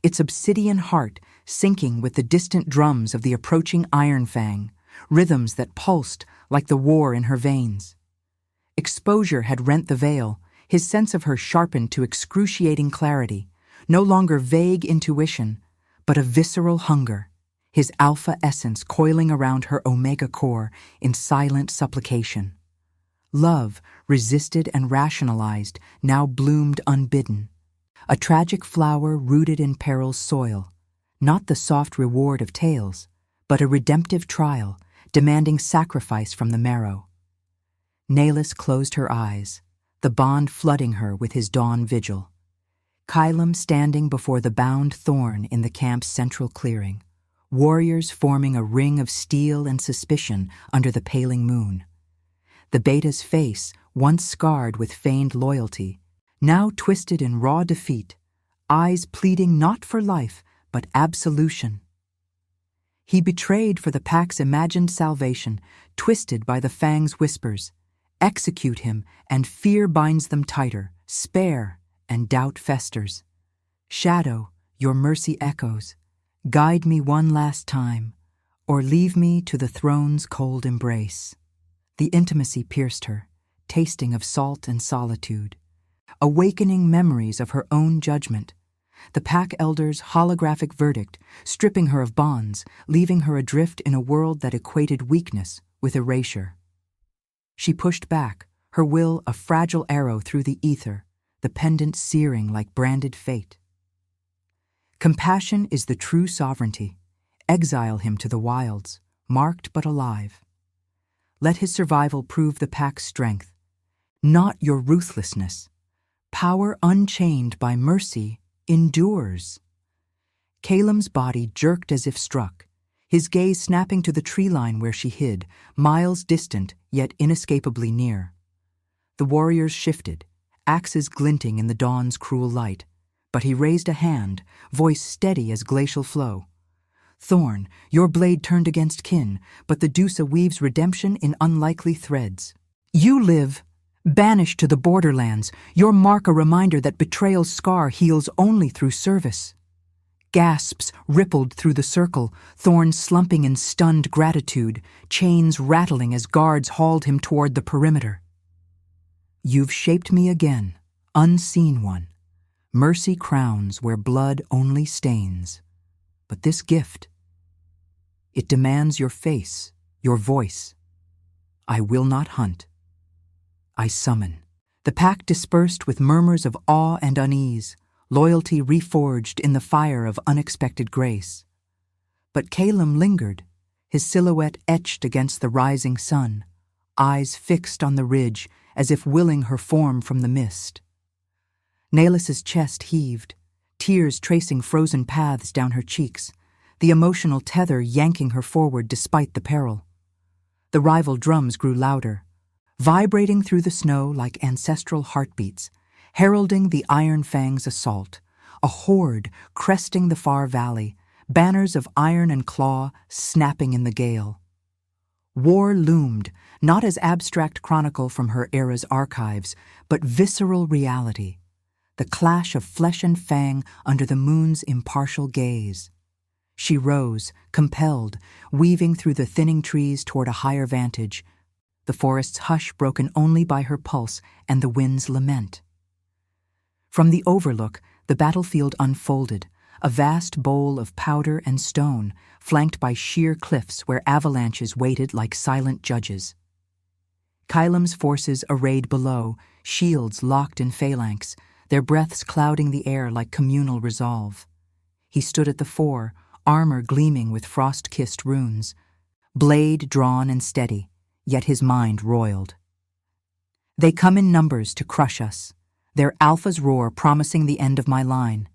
its obsidian heart sinking with the distant drums of the approaching Iron Fang, rhythms that pulsed like the war in her veins. Exposure had rent the veil, his sense of her sharpened to excruciating clarity, no longer vague intuition, but a visceral hunger, his alpha essence coiling around her omega core in silent supplication. Love, resisted and rationalized, now bloomed unbidden, a tragic flower rooted in peril's soil, not the soft reward of tales, but a redemptive trial, demanding sacrifice from the marrow. Nahlis closed her eyes, the bond flooding her with his dawn vigil. Caelem standing before the bound thorn in the camp's central clearing, warriors forming a ring of steel and suspicion under the paling moon. The beta's face, once scarred with feigned loyalty, now twisted in raw defeat, eyes pleading not for life, but absolution. He betrayed for the pack's imagined salvation, twisted by the Fang's whispers. Execute him, and fear binds them tighter, spare, and doubt festers. Shadow, your mercy echoes. Guide me one last time, or leave me to the throne's cold embrace. The intimacy pierced her, tasting of salt and solitude, awakening memories of her own judgment, the pack elder's holographic verdict, stripping her of bonds, leaving her adrift in a world that equated weakness with erasure. She pushed back, her will a fragile arrow through the ether, the pendant searing like branded fate. Compassion is the true sovereignty. Exile him to the wilds, marked but alive. Let his survival prove the pack's strength, not your ruthlessness. Power unchained by mercy endures. Caelim's body jerked as if struck, his gaze snapping to the tree line where she hid, miles distant yet inescapably near. The warriors shifted, axes glinting in the dawn's cruel light, but he raised a hand, voice steady as glacial flow. Thorn, your blade turned against kin, but the Dusa weaves redemption in unlikely threads. You live, banished to the borderlands, your mark a reminder that betrayal's scar heals only through service. Gasps rippled through the circle, Thorn slumping in stunned gratitude, chains rattling as guards hauled him toward the perimeter. You've shaped me again, unseen one. Mercy crowns where blood only stains. But this gift, it demands your face, your voice. I will not hunt. I summon. The pack dispersed with murmurs of awe and unease, loyalty reforged in the fire of unexpected grace. But Calum lingered, his silhouette etched against the rising sun, eyes fixed on the ridge as if willing her form from the mist. Naelis's chest heaved, tears tracing frozen paths down her cheeks, the emotional tether yanking her forward despite the peril. The rival drums grew louder, vibrating through the snow like ancestral heartbeats, heralding the Iron Fang's assault, a horde cresting the far valley, banners of iron and claw snapping in the gale. War loomed, not as abstract chronicle from her era's archives, but visceral reality, the clash of flesh and fang under the moon's impartial gaze. She rose, compelled, weaving through the thinning trees toward a higher vantage, the forest's hush broken only by her pulse and the wind's lament. From the overlook, the battlefield unfolded, a vast bowl of powder and stone, flanked by sheer cliffs where avalanches waited like silent judges. Calum's forces arrayed below, shields locked in phalanx, their breaths clouding the air like communal resolve. He stood at the fore, armor gleaming with frost-kissed runes, blade drawn and steady, yet his mind roiled. They come in numbers to crush us, their alphas roar promising the end of my line.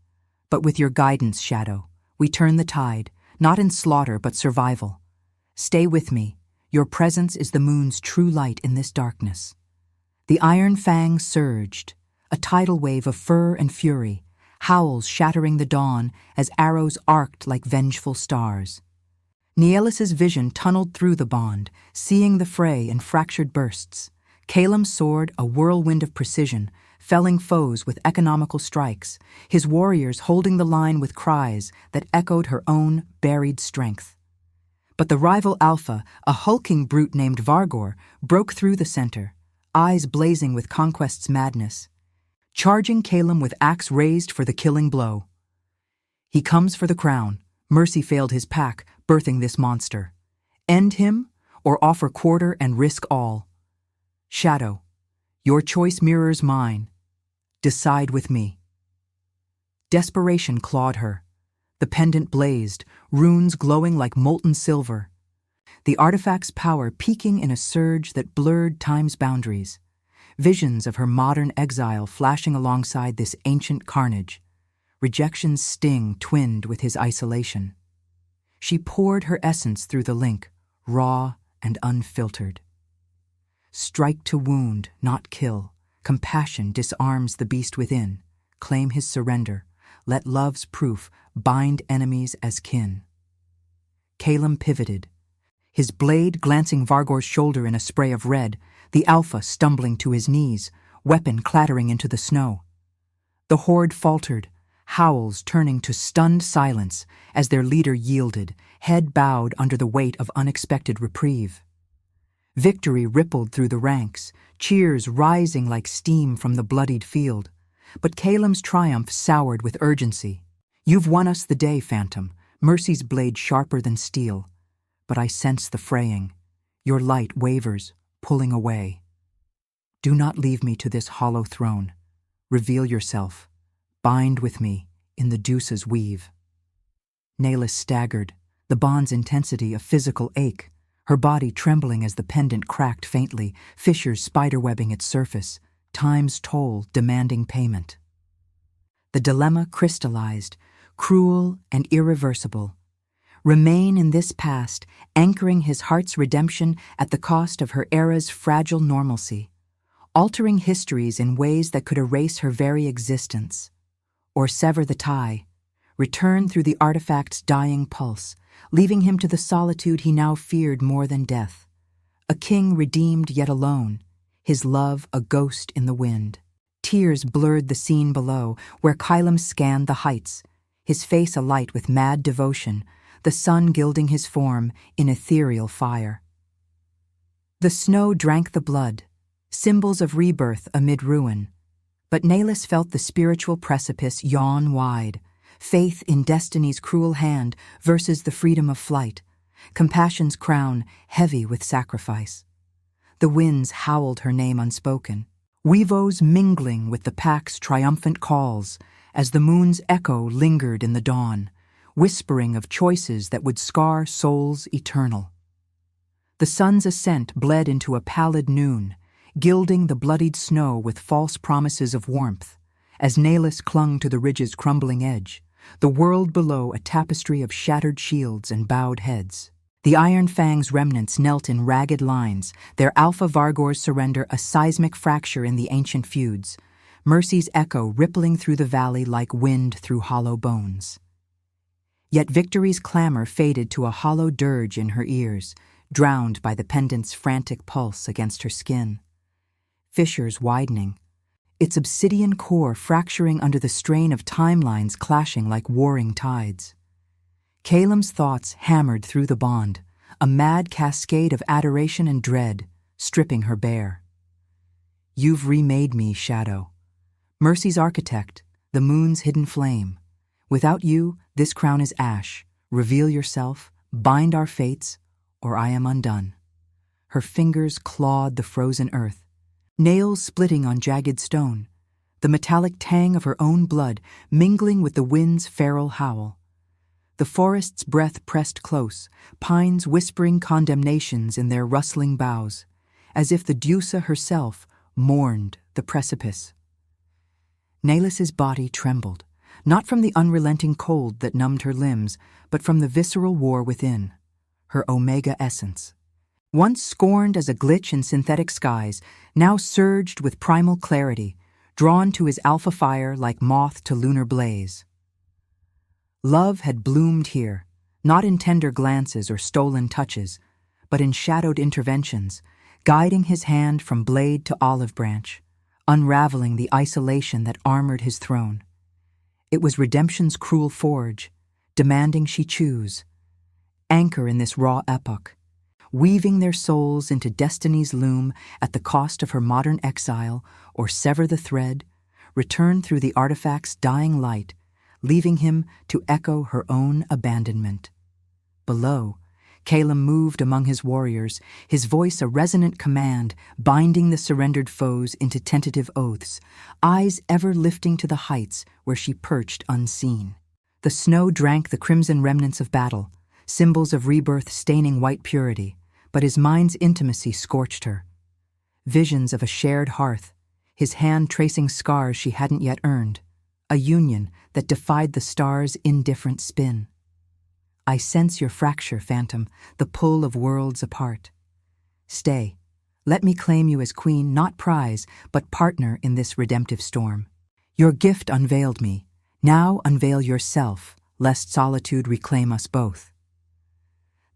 But with your guidance, Shadow, we turn the tide, not in slaughter but survival. Stay with me. Your presence is the moon's true light in this darkness. The Iron Fang surged, a tidal wave of fur and fury, howls shattering the dawn as arrows arced like vengeful stars. Naelis's vision tunneled through the bond, seeing the fray in fractured bursts. Calum's sword, a whirlwind of precision, felling foes with economical strikes, his warriors holding the line with cries that echoed her own buried strength. But the rival Alpha, a hulking brute named Vargor, broke through the center, eyes blazing with conquest's madness, charging Calum with axe raised for the killing blow. He comes for the crown. Mercy failed his pack, birthing this monster. End him, or offer quarter and risk all. Shadow, your choice mirrors mine. Decide with me. Desperation clawed her. The pendant blazed, runes glowing like molten silver. The artifact's power peaking in a surge that blurred time's boundaries. Visions of her modern exile flashing alongside this ancient carnage. Rejection's sting twinned with his isolation. She poured her essence through the link, raw and unfiltered. Strike to wound, not kill. Compassion disarms the beast within. Claim his surrender. Let love's proof bind enemies as kin. Calum pivoted, his blade glancing Vargor's shoulder in a spray of red, the Alpha stumbling to his knees, weapon clattering into the snow. The horde faltered, howls turning to stunned silence as their leader yielded, head bowed under the weight of unexpected reprieve. Victory rippled through the ranks, cheers rising like steam from the bloodied field. But Calum's triumph soured with urgency. You've won us the day, Phantom, Mercy's blade sharper than steel. But I sense the fraying. Your light wavers, pulling away. Do not leave me to this hollow throne. Reveal yourself. Bind with me in the Deuce's weave. Naelis staggered, the bond's intensity a physical ache, her body trembling as the pendant cracked faintly, fissures spiderwebbing its surface, time's toll demanding payment. The dilemma crystallized, cruel and irreversible. Remain in this past, anchoring his heart's redemption at the cost of her era's fragile normalcy, altering histories in ways that could erase her very existence. Or sever the tie, return through the artifact's dying pulse, leaving him to the solitude he now feared more than death. A king redeemed yet alone, his love a ghost in the wind. Tears blurred the scene below, where Calum scanned the heights, his face alight with mad devotion, the sun gilding his form in ethereal fire. The snow drank the blood, symbols of rebirth amid ruin. But Naelis felt the spiritual precipice yawn wide, faith in destiny's cruel hand versus the freedom of flight, compassion's crown heavy with sacrifice. The winds howled her name unspoken, weavos mingling with the pack's triumphant calls as the moon's echo lingered in the dawn, whispering of choices that would scar souls eternal. The sun's ascent bled into a pallid noon, gilding the bloodied snow with false promises of warmth, as Nahlis clung to the ridge's crumbling edge, the world below a tapestry of shattered shields and bowed heads. The Iron Fang's remnants knelt in ragged lines, their Alpha Vargor's surrender a seismic fracture in the ancient feuds, Mercy's echo rippling through the valley like wind through hollow bones. Yet victory's clamor faded to a hollow dirge in her ears, drowned by the pendant's frantic pulse against her skin. Fissures widening, its obsidian core fracturing under the strain of timelines clashing like warring tides. Caelim's thoughts hammered through the bond, a mad cascade of adoration and dread, stripping her bare. You've remade me, Shadow. Mercy's architect, the moon's hidden flame. Without you, this crown is ash. Reveal yourself, bind our fates, or I am undone. Her fingers clawed the frozen earth, nails splitting on jagged stone, the metallic tang of her own blood mingling with the wind's feral howl. The forest's breath pressed close, pines whispering condemnations in their rustling boughs, as if the Deusa herself mourned the precipice. Nahlis's body trembled, not from the unrelenting cold that numbed her limbs, but from the visceral war within, her Omega essence. Once scorned as a glitch in synthetic skies, now surged with primal clarity, drawn to his alpha fire like moth to lunar blaze. Love had bloomed here, not in tender glances or stolen touches, but in shadowed interventions, guiding his hand from blade to olive branch, unraveling the isolation that armored his throne. It was redemption's cruel forge, demanding she choose. Anchor in this raw epoch, weaving their souls into destiny's loom at the cost of her modern exile, or sever the thread, return through the artifact's dying light, leaving him to echo her own abandonment. Below, Caelim moved among his warriors, his voice a resonant command, binding the surrendered foes into tentative oaths, eyes ever lifting to the heights where she perched unseen. The snow drank the crimson remnants of battle, symbols of rebirth staining white purity, but his mind's intimacy scorched her. Visions of a shared hearth, his hand tracing scars she hadn't yet earned, a union that defied the stars' indifferent spin. I sense your fracture, Phantom, the pull of worlds apart. Stay, let me claim you as queen, not prize, but partner in this redemptive storm. Your gift unveiled me, now unveil yourself, lest solitude reclaim us both.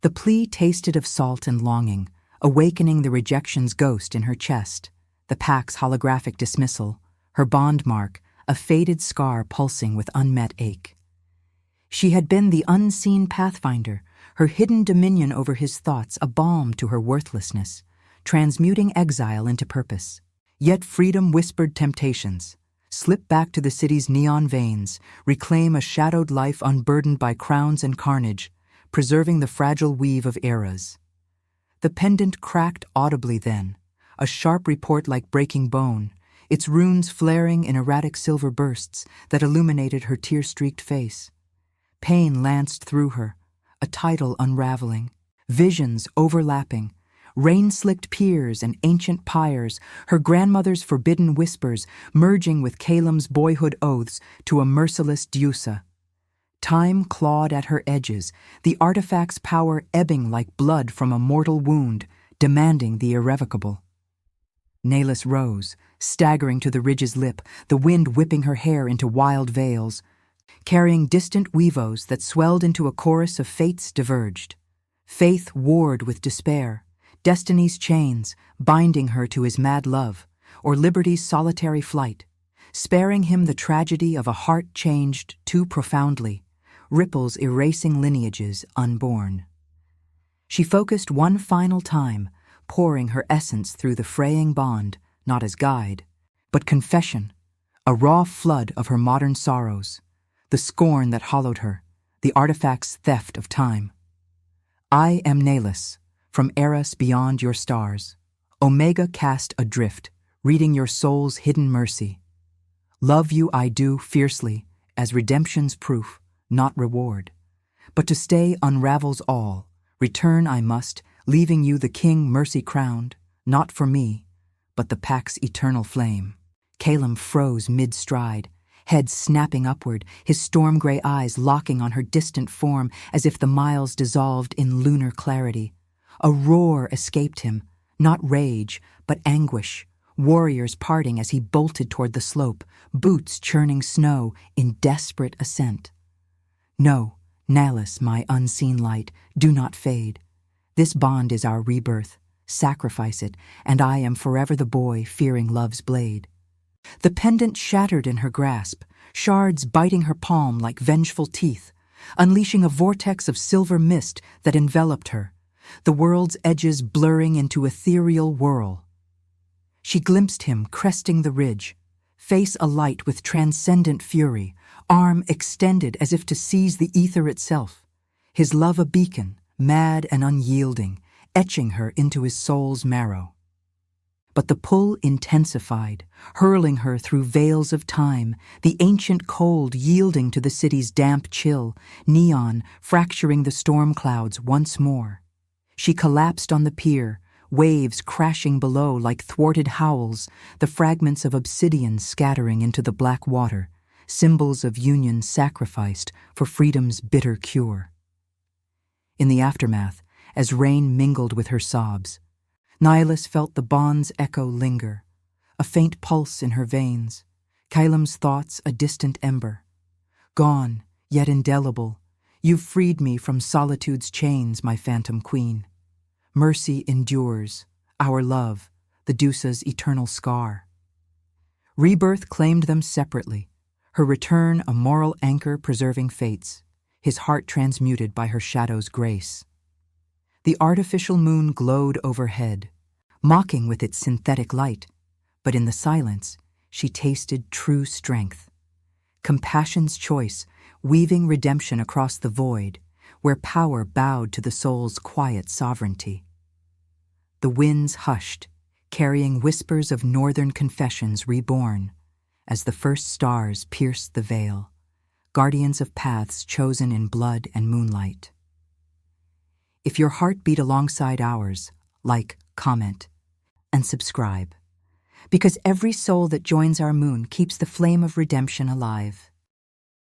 The plea tasted of salt and longing, awakening the rejection's ghost in her chest, the pack's holographic dismissal, her bond mark, a faded scar pulsing with unmet ache. She had been the unseen pathfinder, her hidden dominion over his thoughts a balm to her worthlessness, transmuting exile into purpose. Yet freedom whispered temptations. Slip back to the city's neon veins, reclaim a shadowed life unburdened by crowns and carnage, preserving the fragile weave of eras. The pendant cracked audibly then, a sharp report like breaking bone, its runes flaring in erratic silver bursts that illuminated her tear-streaked face. Pain lanced through her, a title unraveling, visions overlapping, rain-slicked piers and ancient pyres, her grandmother's forbidden whispers merging with Caelim's boyhood oaths to a merciless Deusa. Time clawed at her edges, the artifact's power ebbing like blood from a mortal wound, demanding the irrevocable. Nahlis rose, staggering to the ridge's lip, the wind whipping her hair into wild veils, carrying distant weavos that swelled into a chorus of fates diverged. Faith warred with despair, destiny's chains binding her to his mad love, or liberty's solitary flight, sparing him the tragedy of a heart changed too profoundly, ripples erasing lineages unborn. She focused one final time, pouring her essence through the fraying bond, not as guide, but confession, a raw flood of her modern sorrows, the scorn that hollowed her, the artifact's theft of time. I am Nahlis, from eras beyond your stars, Omega cast adrift, reading your soul's hidden mercy. Love you I do fiercely, as redemption's proof, not reward. But to stay unravels all. Return I must, leaving you the king mercy-crowned, not for me, but the pack's eternal flame. Calum froze mid-stride, head snapping upward, his storm-gray eyes locking on her distant form as if the miles dissolved in lunar clarity. A roar escaped him, not rage, but anguish, warriors parting as he bolted toward the slope, boots churning snow in desperate ascent. No, Nihilus, my unseen light, do not fade. This bond is our rebirth. Sacrifice it, and I am forever the boy fearing love's blade. The pendant shattered in her grasp, shards biting her palm like vengeful teeth, unleashing a vortex of silver mist that enveloped her, the world's edges blurring into ethereal whirl. She glimpsed him cresting the ridge, face alight with transcendent fury, arm extended as if to seize the ether itself, his love a beacon, mad and unyielding, etching her into his soul's marrow. But the pull intensified, hurling her through veils of time, the ancient cold yielding to the city's damp chill, neon fracturing the storm clouds once more. She collapsed on the pier, waves crashing below like thwarted howls, the fragments of obsidian scattering into the black water, symbols of union sacrificed for freedom's bitter cure. In the aftermath, as rain mingled with her sobs, Nihilus felt the bond's echo linger, a faint pulse in her veins, Calum's thoughts a distant ember. Gone, yet indelible, you've freed me from solitude's chains, my phantom queen. Mercy endures, our love, the Deuce's eternal scar. Rebirth claimed them separately, her return a moral anchor preserving fates, his heart transmuted by her shadow's grace. The artificial moon glowed overhead, mocking with its synthetic light, but in the silence she tasted true strength. Compassion's choice, weaving redemption across the void, where power bowed to the soul's quiet sovereignty. The winds hushed, carrying whispers of northern confessions reborn, as the first stars pierced the veil, guardians of paths chosen in blood and moonlight. If your heart beat alongside ours, like, comment, and subscribe, because every soul that joins our moon keeps the flame of redemption alive.